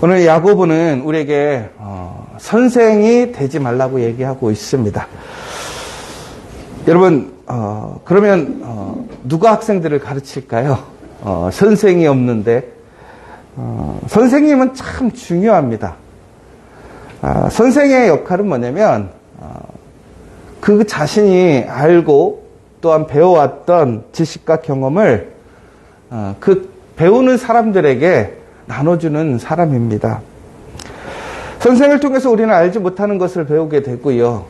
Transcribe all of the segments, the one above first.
오늘 야고보는 우리에게 선생이 되지 말라고 얘기하고 있습니다. 여러분, 그러면 누가 학생들을 가르칠까요? 선생이 없는데 선생님은 참 중요합니다. 선생의 역할은 뭐냐면 그 자신이 알고 또한 배워왔던 지식과 경험을 그 배우는 사람들에게 나눠주는 사람입니다. 선생을 통해서 우리는 알지 못하는 것을 배우게 되고요.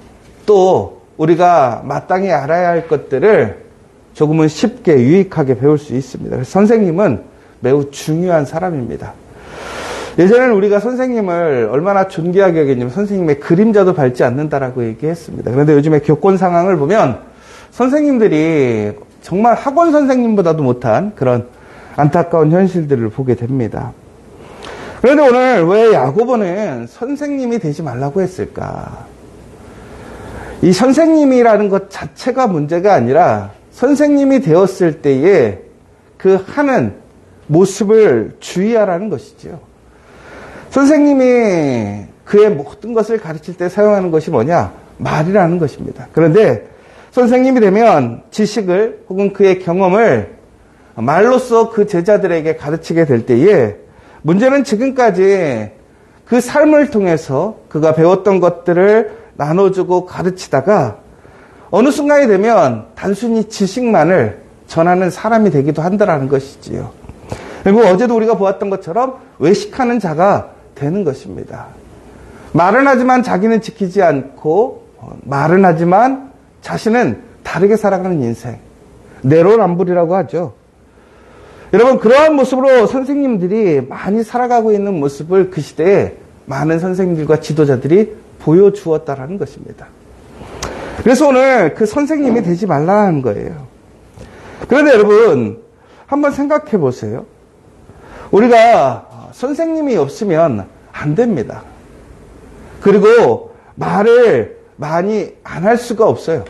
또 우리가 마땅히 알아야 할 것들을 조금은 쉽게 유익하게 배울 수 있습니다. 그래서 선생님은 매우 중요한 사람입니다. 예전에는 우리가 선생님을 얼마나 존귀하게 여겼냐면 선생님의 그림자도 밟지 않는다라고 얘기했습니다. 그런데 요즘에 교권 상황을 보면 선생님들이 정말 학원 선생님보다도 못한 그런 안타까운 현실들을 보게 됩니다. 그런데 오늘 왜 야고보는 선생님이 되지 말라고 했을까? 이 선생님이라는 것 자체가 문제가 아니라 선생님이 되었을 때에 그 하는 모습을 주의하라는 것이지요. 선생님이 그의 모든 것을 가르칠 때 사용하는 것이 뭐냐? 말이라는 것입니다. 그런데 선생님이 되면 지식을 혹은 그의 경험을 말로써 그 제자들에게 가르치게 될 때에 문제는 지금까지 그 삶을 통해서 그가 배웠던 것들을 나눠주고 가르치다가 어느 순간이 되면 단순히 지식만을 전하는 사람이 되기도 한다는 것이지요. 그리고 어제도 우리가 보았던 것처럼 외식하는 자가 되는 것입니다. 말은 하지만 자기는 지키지 않고 말은 하지만 자신은 다르게 살아가는 인생. 내로남불이라고 하죠. 여러분, 그러한 모습으로 선생님들이 많이 살아가고 있는 모습을 그 시대에 많은 선생님들과 지도자들이 보여주었다라는 것입니다. 그래서 오늘 그 선생님이 되지 말라는 거예요. 그런데 여러분, 한번 생각해 보세요. 우리가 선생님이 없으면 안 됩니다. 그리고 말을 많이 안 할 수가 없어요.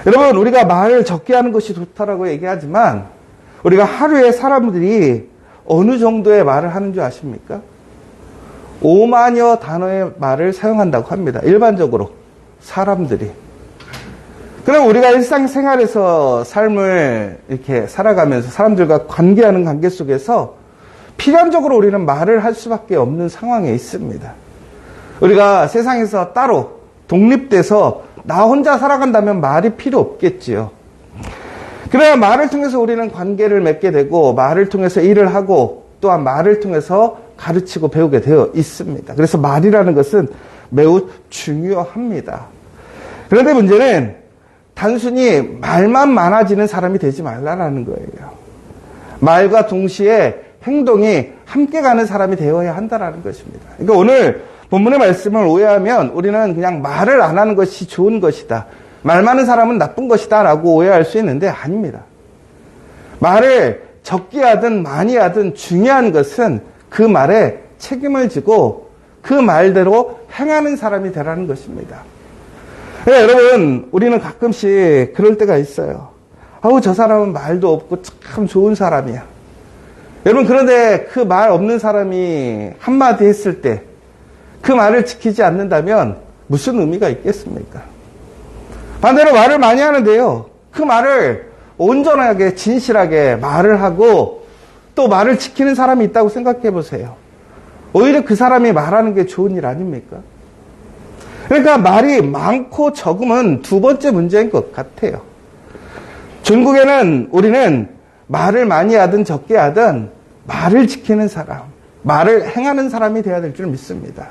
여러분, 우리가 말을 적게 하는 것이 좋다라고 얘기하지만 우리가 하루에 사람들이 어느 정도의 말을 하는 줄 아십니까? 5만여 단어의 말을 사용한다고 합니다. 일반적으로 사람들이. 그럼 우리가 일상생활에서 삶을 이렇게 살아가면서 사람들과 관계하는 관계 속에서 필연적으로 우리는 말을 할 수밖에 없는 상황에 있습니다. 우리가 세상에서 따로 독립돼서 나 혼자 살아간다면 말이 필요 없겠지요. 그래야 말을 통해서 우리는 관계를 맺게 되고 말을 통해서 일을 하고 또한 말을 통해서 가르치고 배우게 되어 있습니다. 그래서 말이라는 것은 매우 중요합니다. 그런데 문제는 단순히 말만 많아지는 사람이 되지 말라는 거예요. 말과 동시에 행동이 함께 가는 사람이 되어야 한다는 것입니다. 그러니까 오늘 본문의 말씀을 오해하면 우리는 그냥 말을 안 하는 것이 좋은 것이다. 말 많은 사람은 나쁜 것이다 라고 오해할 수 있는데 아닙니다. 말을 적게 하든 많이 하든 중요한 것은 그 말에 책임을 지고 그 말대로 행하는 사람이 되라는 것입니다. 네, 여러분, 우리는 가끔씩 그럴 때가 있어요. 아우, 저 사람은 말도 없고 참 좋은 사람이야. 여러분, 그런데 그 말 없는 사람이 한마디 했을 때 그 말을 지키지 않는다면 무슨 의미가 있겠습니까? 반대로 말을 많이 하는데요. 그 말을 온전하게 진실하게 말을 하고 또 말을 지키는 사람이 있다고 생각해 보세요. 오히려 그 사람이 말하는 게 좋은 일 아닙니까? 그러니까 말이 많고 적음은 두 번째 문제인 것 같아요. 중국에는 우리는 말을 많이 하든 적게 하든 말을 지키는 사람, 말을 행하는 사람이 되어야 될 줄 믿습니다.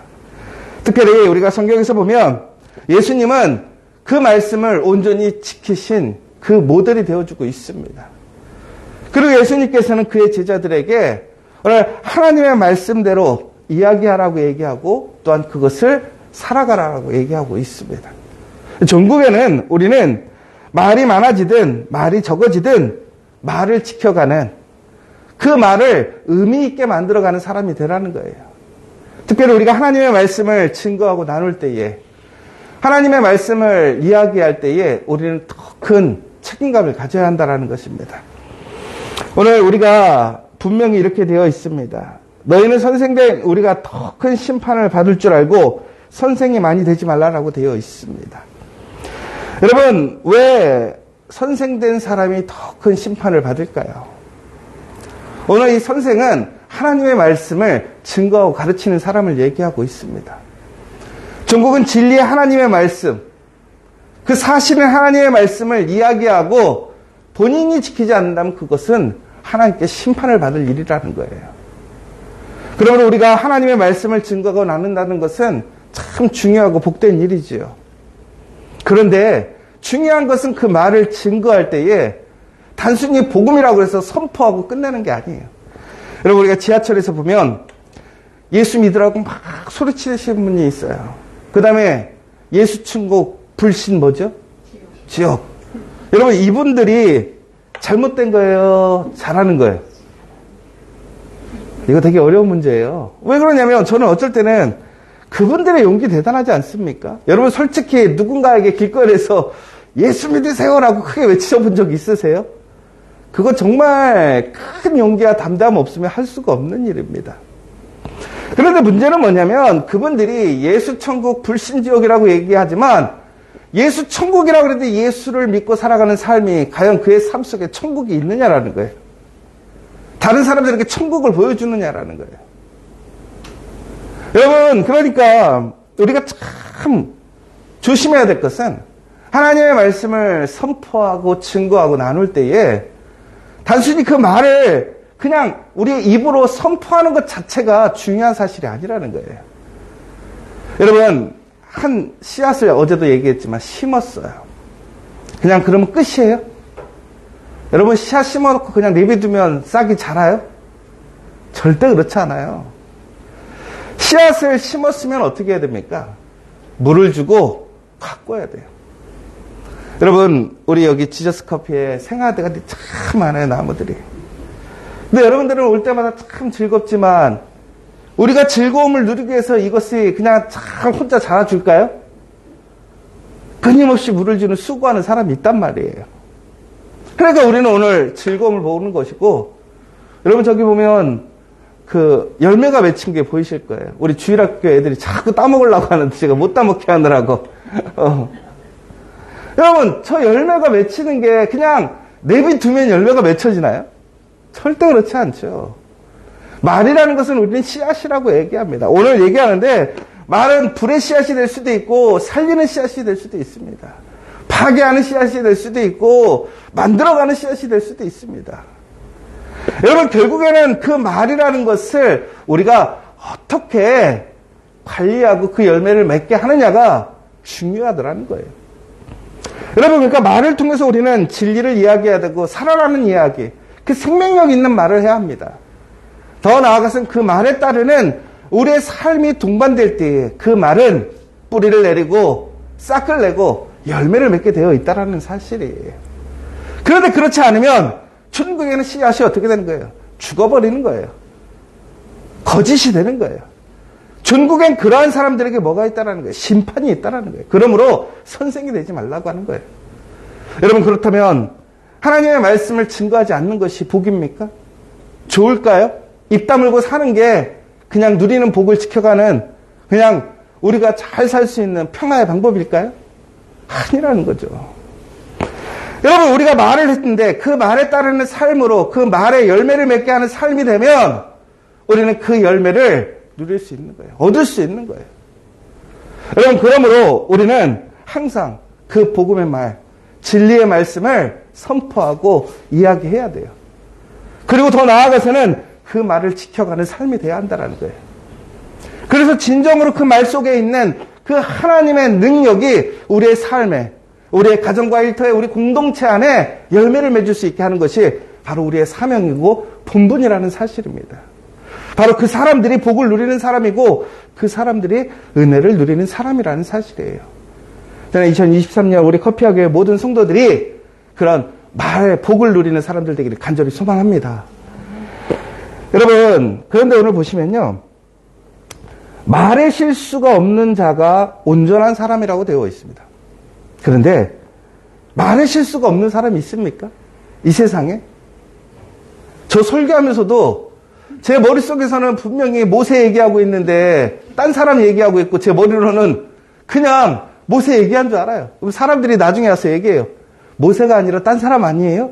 특별히 우리가 성경에서 보면 예수님은 그 말씀을 온전히 지키신 그 모델이 되어주고 있습니다. 그리고 예수님께서는 그의 제자들에게 오늘 하나님의 말씀대로 이야기하라고 얘기하고 또한 그것을 살아가라고 얘기하고 있습니다. 전국에는 우리는 말이 많아지든 말이 적어지든 말을 지켜가는 그 말을 의미 있게 만들어가는 사람이 되라는 거예요. 특별히 우리가 하나님의 말씀을 증거하고 나눌 때에 하나님의 말씀을 이야기할 때에 우리는 더 큰 책임감을 가져야 한다는 것입니다. 오늘 우리가 분명히 이렇게 되어 있습니다. 너희는 선생된 우리가 더 큰 심판을 받을 줄 알고 선생이 많이 되지 말라라고 되어 있습니다. 여러분, 왜 선생된 사람이 더 큰 심판을 받을까요? 오늘 이 선생은 하나님의 말씀을 증거하고 가르치는 사람을 얘기하고 있습니다. 종국은 진리의 하나님의 말씀, 그 사실은 하나님의 말씀을 이야기하고 본인이 지키지 않는다면 그것은 하나님께 심판을 받을 일이라는 거예요. 그러므로 우리가 하나님의 말씀을 증거하고 나눈다는 것은 참 중요하고 복된 일이지요. 그런데 중요한 것은 그 말을 증거할 때에 단순히 복음이라고 해서 선포하고 끝내는 게 아니에요. 여러분, 우리가 지하철에서 보면 예수 믿으라고 막 소리치시는 분이 있어요. 그 다음에 예수 천국, 불신 뭐죠? 지옥. 여러분, 이분들이 잘못된 거예요? 잘하는 거예요? 이거 되게 어려운 문제예요. 왜 그러냐면 저는 어쩔 때는 그분들의 용기 대단하지 않습니까? 여러분, 솔직히 누군가에게 길거리에서 예수 믿으세요라고 크게 외쳐본 적 있으세요? 그거 정말 큰 용기와 담담 없으면 할 수가 없는 일입니다. 그런데 문제는 뭐냐면 그분들이 예수 천국 불신지옥이라고 얘기하지만 예수 천국이라고 그래도 예수를 믿고 살아가는 삶이 과연 그의 삶 속에 천국이 있느냐라는 거예요. 다른 사람들에게 천국을 보여주느냐라는 거예요. 여러분, 그러니까 우리가 참 조심해야 될 것은 하나님의 말씀을 선포하고 증거하고 나눌 때에 단순히 그 말을 그냥 우리 입으로 선포하는 것 자체가 중요한 사실이 아니라는 거예요. 여러분, 한 씨앗을 어제도 얘기했지만 심었어요. 그냥 그러면 끝이에요? 여러분, 씨앗 심어놓고 그냥 내비두면 싹이 자라요? 절대 그렇지 않아요. 씨앗을 심었으면 어떻게 해야 됩니까? 물을 주고 가꿔야 돼요. 여러분, 우리 여기 지저스 커피에 생화대가 참 많아요, 나무들이. 근데 여러분들은 올 때마다 참 즐겁지만 우리가 즐거움을 누리기 위해서 이것이 그냥 참 혼자 자라줄까요? 끊임없이 물을 주는 수고하는 사람이 있단 말이에요. 그러니까 우리는 오늘 즐거움을 보는 것이고, 여러분 저기 보면 그 열매가 맺힌 게 보이실 거예요. 우리 주일학교 애들이 자꾸 따먹으려고 하는데 제가 못 따먹게 하느라고. 여러분, 저 열매가 맺히는 게 그냥 내비두면 열매가 맺혀지나요? 절대 그렇지 않죠. 말이라는 것은 우리는 씨앗이라고 얘기합니다. 오늘 얘기하는데 말은 불의 씨앗이 될 수도 있고 살리는 씨앗이 될 수도 있습니다. 파괴하는 씨앗이 될 수도 있고 만들어가는 씨앗이 될 수도 있습니다. 여러분, 결국에는 그 말이라는 것을 우리가 어떻게 관리하고 그 열매를 맺게 하느냐가 중요하더라는 거예요. 여러분, 그러니까 말을 통해서 우리는 진리를 이야기해야 되고 살아나는 이야기, 그 생명력 있는 말을 해야 합니다. 더 나아가서는 그 말에 따르는 우리의 삶이 동반될 때에 그 말은 뿌리를 내리고 싹을 내고 열매를 맺게 되어 있다는 사실이에요. 그런데 그렇지 않으면 천국에는 씨앗이 어떻게 되는 거예요? 죽어버리는 거예요. 거짓이 되는 거예요. 천국엔 그러한 사람들에게 뭐가 있다는 거예요? 심판이 있다는 거예요. 그러므로 선생이 되지 말라고 하는 거예요. 여러분, 그렇다면 하나님의 말씀을 증거하지 않는 것이 복입니까? 좋을까요? 입 다물고 사는 게 그냥 누리는 복을 지켜가는 그냥 우리가 잘 살 수 있는 평화의 방법일까요? 아니라는 거죠. 여러분, 우리가 말을 했는데 그 말에 따르는 삶으로 그 말에 열매를 맺게 하는 삶이 되면 우리는 그 열매를 누릴 수 있는 거예요. 얻을 수 있는 거예요. 여러분, 그러므로 우리는 항상 그 복음의 말, 진리의 말씀을 선포하고 이야기해야 돼요. 그리고 더 나아가서는 그 말을 지켜가는 삶이 돼야 한다는 거예요. 그래서 진정으로 그 말 속에 있는 그 하나님의 능력이 우리의 삶에, 우리의 가정과 일터에, 우리 공동체 안에 열매를 맺을 수 있게 하는 것이 바로 우리의 사명이고 본분이라는 사실입니다. 바로 그 사람들이 복을 누리는 사람이고 그 사람들이 은혜를 누리는 사람이라는 사실이에요. 저는 2023년 우리 커피학교의 모든 성도들이 그런 말의 복을 누리는 사람들 되기를 간절히 소망합니다. 여러분, 그런데 오늘 보시면요, 말의 실수가 없는 자가 온전한 사람이라고 되어 있습니다. 그런데 말의 실수가 없는 사람이 있습니까? 이 세상에? 저 설교하면서도 제 머릿속에서는 분명히 모세 얘기하고 있는데 딴 사람 얘기하고 있고 제 머리로는 그냥 모세 얘기한 줄 알아요. 그럼 사람들이 나중에 와서 얘기해요. 모세가 아니라 딴 사람 아니에요?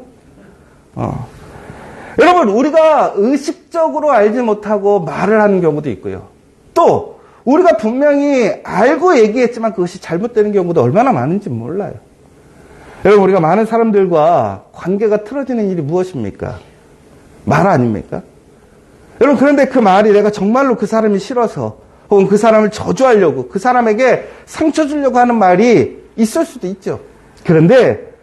여러분, 우리가 의식적으로 알지 못하고 말을 하는 경우도 있고요. 또 우리가 분명히 알고 얘기했지만 그것이 잘못되는 경우도 얼마나 많은지 몰라요. 여러분, 우리가 많은 사람들과 관계가 틀어지는 일이 무엇입니까? 말 아닙니까? 여러분, 그런데 그 말이 내가 정말로 그 사람이 싫어서 혹은 그 사람을 저주하려고 그 사람에게 상처 주려고 하는 말이 있을 수도 있죠. 그런데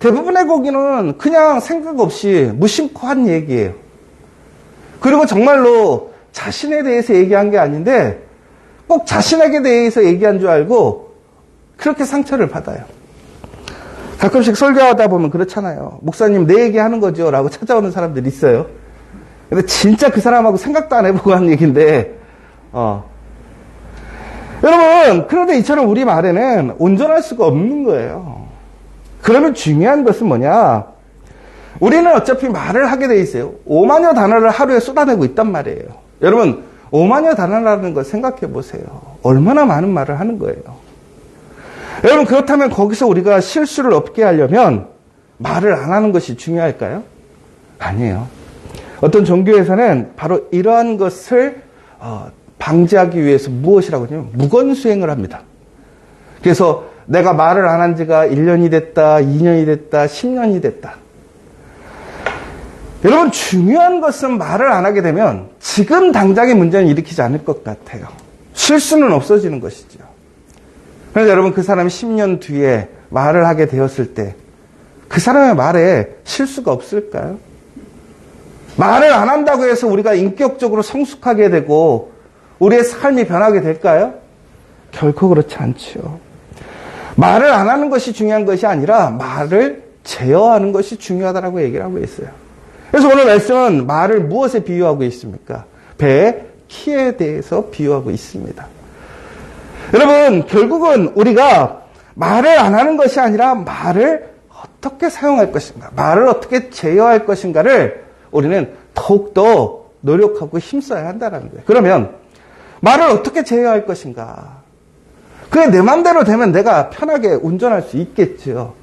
대부분의 고기는 그냥 생각 없이 무심코 한 얘기예요. 그리고 정말로 자신에 대해서 얘기한 게 아닌데 꼭 자신에게 대해서 얘기한 줄 알고 그렇게 상처를 받아요. 가끔씩 설교하다 보면 그렇잖아요. 목사님 내 얘기하는 거죠 라고 찾아오는 사람들이 있어요. 근데 진짜 그 사람하고 생각도 안 해보고 한 얘기인데 여러분, 그런데 이처럼 우리 말에는 온전할 수가 없는 거예요. 그러면 중요한 것은 뭐냐? 우리는 어차피 말을 하게 돼 있어요. 5만여 단어를 하루에 쏟아내고 있단 말이에요. 여러분, 5만여 단어라는 걸 생각해 보세요. 얼마나 많은 말을 하는 거예요. 여러분, 그렇다면 거기서 우리가 실수를 없게 하려면 말을 안 하는 것이 중요할까요? 아니에요. 어떤 종교에서는 바로 이러한 것을 방지하기 위해서 무엇이라고 하냐면 무건수행을 합니다. 그래서 내가 말을 안 한 지가 1년이 됐다, 2년이 됐다, 10년이 됐다. 여러분, 중요한 것은 말을 안 하게 되면 지금 당장의 문제는 일으키지 않을 것 같아요. 실수는 없어지는 것이죠. 그런데 여러분, 그 사람이 10년 뒤에 말을 하게 되었을 때 그 사람의 말에 실수가 없을까요? 말을 안 한다고 해서 우리가 인격적으로 성숙하게 되고 우리의 삶이 변하게 될까요? 결코 그렇지 않죠. 말을 안 하는 것이 중요한 것이 아니라 말을 제어하는 것이 중요하다고 얘기를 하고 있어요. 그래서 오늘 말씀은 말을 무엇에 비유하고 있습니까? 배의 키에 대해서 비유하고 있습니다. 여러분, 결국은 우리가 말을 안 하는 것이 아니라 말을 어떻게 사용할 것인가, 말을 어떻게 제어할 것인가를 우리는 더욱더 노력하고 힘써야 한다는 거예요. 그러면 말을 어떻게 제어할 것인가? 그게 내 맘대로 되면 내가 편하게 운전할 수 있겠죠.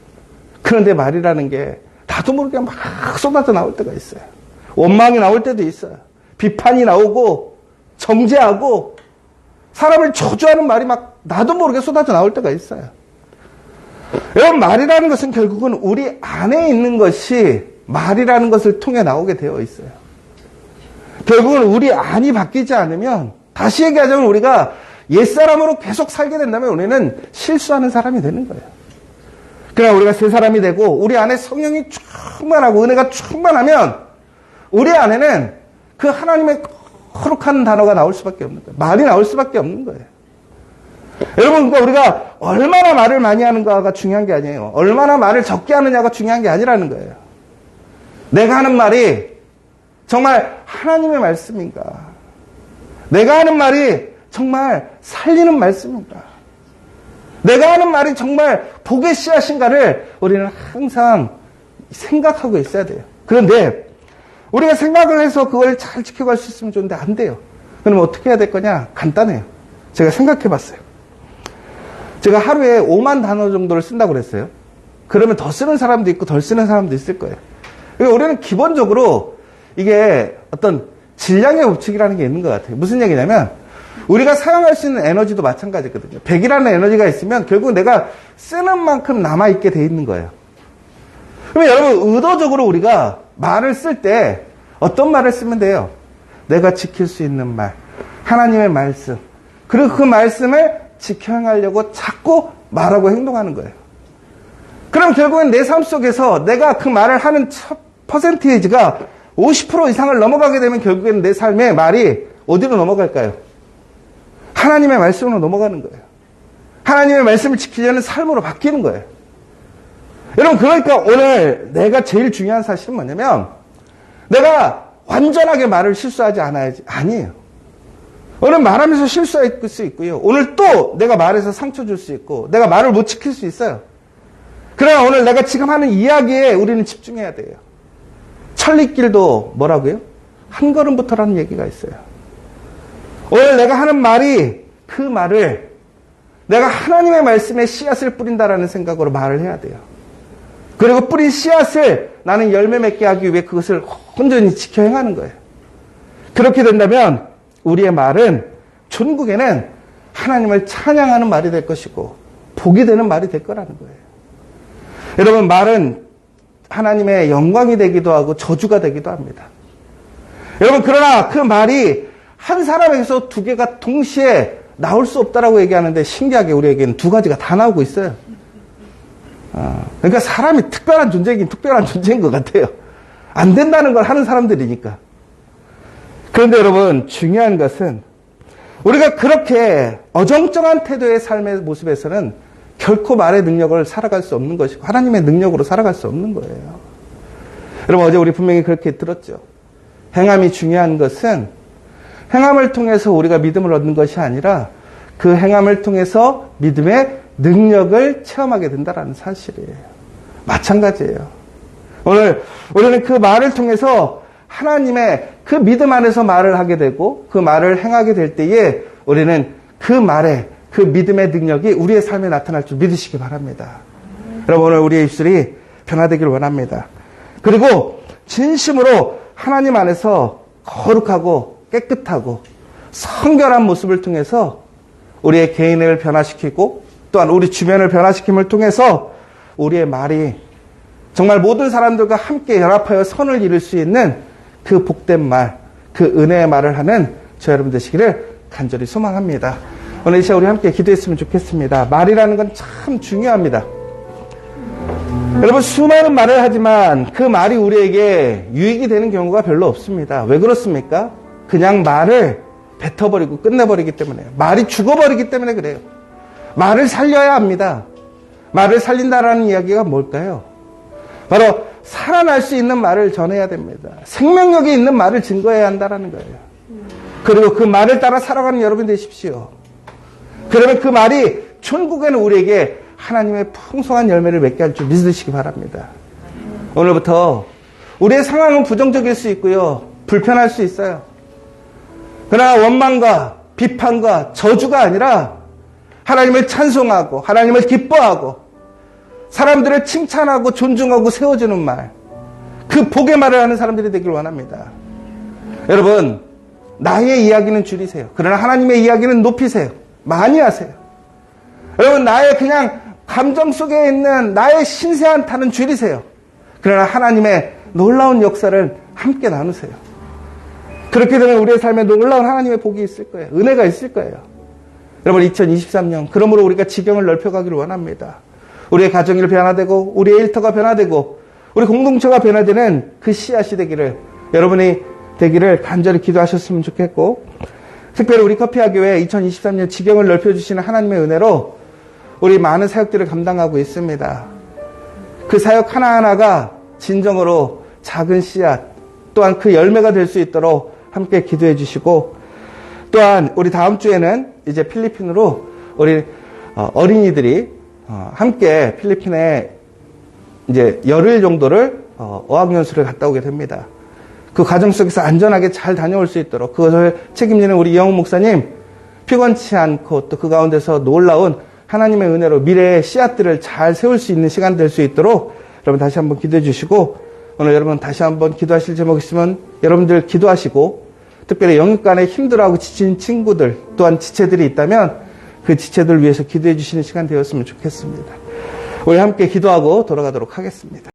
그런데 말이라는 게 나도 모르게 막 쏟아져 나올 때가 있어요. 원망이 나올 때도 있어요. 비판이 나오고 정죄하고 사람을 저주하는 말이 막 나도 모르게 쏟아져 나올 때가 있어요. 여러분, 말이라는 것은 결국은 우리 안에 있는 것이 말이라는 것을 통해 나오게 되어 있어요. 결국은 우리 안이 바뀌지 않으면, 다시 얘기하자면 우리가 옛사람으로 계속 살게 된다면 우리는 실수하는 사람이 되는 거예요. 그러나 우리가 새 사람이 되고 우리 안에 성령이 충만하고 은혜가 충만하면 우리 안에는 그 하나님의 거룩한 단어가 나올 수밖에 없는 거예요. 말이 나올 수밖에 없는 거예요. 여러분, 그러니까 우리가 얼마나 말을 많이 하는가가 중요한 게 아니에요. 얼마나 말을 적게 하느냐가 중요한 게 아니라는 거예요. 내가 하는 말이 정말 하나님의 말씀인가? 내가 하는 말이 정말 살리는 말씀인가? 내가 하는 말이 정말 복의 씨앗인가를 우리는 항상 생각하고 있어야 돼요. 그런데 우리가 생각을 해서 그걸 잘 지켜갈 수 있으면 좋은데 안 돼요. 그럼 어떻게 해야 될 거냐? 간단해요. 제가 생각해 봤어요. 제가 하루에 5만 단어 정도를 쓴다고 그랬어요. 그러면 더 쓰는 사람도 있고 덜 쓰는 사람도 있을 거예요. 그러니까 우리는 기본적으로 이게 어떤 질량의 법칙이라는 게 있는 것 같아요. 무슨 얘기냐면 우리가 사용할 수 있는 에너지도 마찬가지거든요. 100이라는 에너지가 있으면 결국 내가 쓰는 만큼 남아있게 돼 있는 거예요. 그러면 여러분, 의도적으로 우리가 말을 쓸 때 어떤 말을 쓰면 돼요? 내가 지킬 수 있는 말, 하나님의 말씀, 그리고 그 말씀을 지켜 행하려고 자꾸 말하고 행동하는 거예요. 그럼 결국엔 내 삶 속에서 내가 그 말을 하는 퍼센테이지가 50% 이상을 넘어가게 되면 결국엔 내 삶의 말이 어디로 넘어갈까요? 하나님의 말씀으로 넘어가는 거예요. 하나님의 말씀을 지키려는 삶으로 바뀌는 거예요. 여러분, 그러니까 오늘 내가 제일 중요한 사실은 뭐냐면 내가 완전하게 말을 실수하지 않아야지. 아니에요. 오늘 말하면서 실수할 수 있고요. 오늘 또 내가 말해서 상처 줄 수 있고 내가 말을 못 지킬 수 있어요. 그러나 오늘 내가 지금 하는 이야기에 우리는 집중해야 돼요. 천리길도 뭐라고요? 한 걸음부터라는 얘기가 있어요. 오늘 내가 하는 말이 그 말을 내가 하나님의 말씀에 씨앗을 뿌린다라는 생각으로 말을 해야 돼요. 그리고 뿌린 씨앗을 나는 열매 맺게 하기 위해 그것을 온전히 지켜 행하는 거예요. 그렇게 된다면 우리의 말은 천국에는 하나님을 찬양하는 말이 될 것이고 복이 되는 말이 될 거라는 거예요. 여러분, 말은 하나님의 영광이 되기도 하고 저주가 되기도 합니다. 여러분, 그러나 그 말이 한 사람에게서 두 개가 동시에 나올 수 없다라고 얘기하는데 신기하게 우리에게는 두 가지가 다 나오고 있어요. 그러니까 사람이 특별한 존재이긴 특별한 존재인 것 같아요. 안 된다는 걸 하는 사람들이니까. 그런데 여러분, 중요한 것은 우리가 그렇게 어정쩡한 태도의 삶의 모습에서는 결코 말의 능력을 살아갈 수 없는 것이고 하나님의 능력으로 살아갈 수 없는 거예요. 여러분, 어제 우리 분명히 그렇게 들었죠. 행함이 중요한 것은 행함을 통해서 우리가 믿음을 얻는 것이 아니라 그 행함을 통해서 믿음의 능력을 체험하게 된다는 사실이에요. 마찬가지예요. 오늘 우리는 그 말을 통해서 하나님의 그 믿음 안에서 말을 하게 되고 그 말을 행하게 될 때에 우리는 그 말에 그 믿음의 능력이 우리의 삶에 나타날 줄 믿으시기 바랍니다. 여러분, 오늘 우리의 입술이 변화되길 원합니다. 그리고 진심으로 하나님 안에서 거룩하고 깨끗하고 성결한 모습을 통해서 우리의 개인을 변화시키고 또한 우리 주변을 변화시킴을 통해서 우리의 말이 정말 모든 사람들과 함께 연합하여 선을 이룰 수 있는 그 복된 말, 그 은혜의 말을 하는 저 여러분 되시기를 간절히 소망합니다. 오늘 이 시간 우리 함께 기도했으면 좋겠습니다. 말이라는 건 참 중요합니다. 여러분, 수많은 말을 하지만 그 말이 우리에게 유익이 되는 경우가 별로 없습니다. 왜 그렇습니까? 그냥 말을 뱉어버리고 끝내버리기 때문에요. 말이 죽어버리기 때문에 그래요. 말을 살려야 합니다. 말을 살린다라는 이야기가 뭘까요? 바로 살아날 수 있는 말을 전해야 됩니다. 생명력이 있는 말을 증거해야 한다는 거예요. 그리고 그 말을 따라 살아가는 여러분 되십시오. 그러면 그 말이 천국에는 우리에게 하나님의 풍성한 열매를 맺게 할 줄 믿으시기 바랍니다. 오늘부터 우리의 상황은 부정적일 수 있고요. 불편할 수 있어요. 그러나 원망과 비판과 저주가 아니라 하나님을 찬송하고 하나님을 기뻐하고 사람들을 칭찬하고 존중하고 세워주는 말, 그 복의 말을 하는 사람들이 되길 원합니다. 여러분, 나의 이야기는 줄이세요. 그러나 하나님의 이야기는 높이세요. 많이 하세요. 여러분, 나의 그냥 감정 속에 있는 나의 신세한 탈은 줄이세요. 그러나 하나님의 놀라운 역사를 함께 나누세요. 그렇게 되면 우리의 삶에 놀라운 하나님의 복이 있을 거예요. 은혜가 있을 거예요. 여러분, 2023년 그러므로 우리가 지경을 넓혀가기를 원합니다. 우리의 가정이 변화되고 우리의 일터가 변화되고 우리 공동체가 변화되는 그 씨앗이 되기를 여러분이 되기를 간절히 기도하셨으면 좋겠고, 특별히 우리 커피학교회 2023년 지경을 넓혀주시는 하나님의 은혜로 우리 많은 사역들을 감당하고 있습니다. 그 사역 하나하나가 진정으로 작은 씨앗 또한 그 열매가 될 수 있도록 함께 기도해 주시고, 또한 우리 다음 주에는 이제 필리핀으로 우리 어린이들이 함께 필리핀에 이제 열흘 정도를 어학연수를 갔다 오게 됩니다. 그 과정 속에서 안전하게 잘 다녀올 수 있도록 그것을 책임지는 우리 이영훈 목사님, 피곤치 않고 또 그 가운데서 놀라운 하나님의 은혜로 미래의 씨앗들을 잘 세울 수 있는 시간 될 수 있도록 여러분 다시 한번 기도해 주시고, 오늘 여러분 다시 한번 기도하실 제목 있으면 여러분들 기도하시고, 특별히 영육간에 힘들어하고 지친 친구들 또한 지체들이 있다면 그 지체들 위해서 기도해 주시는 시간 되었으면 좋겠습니다. 우리 함께 기도하고 돌아가도록 하겠습니다.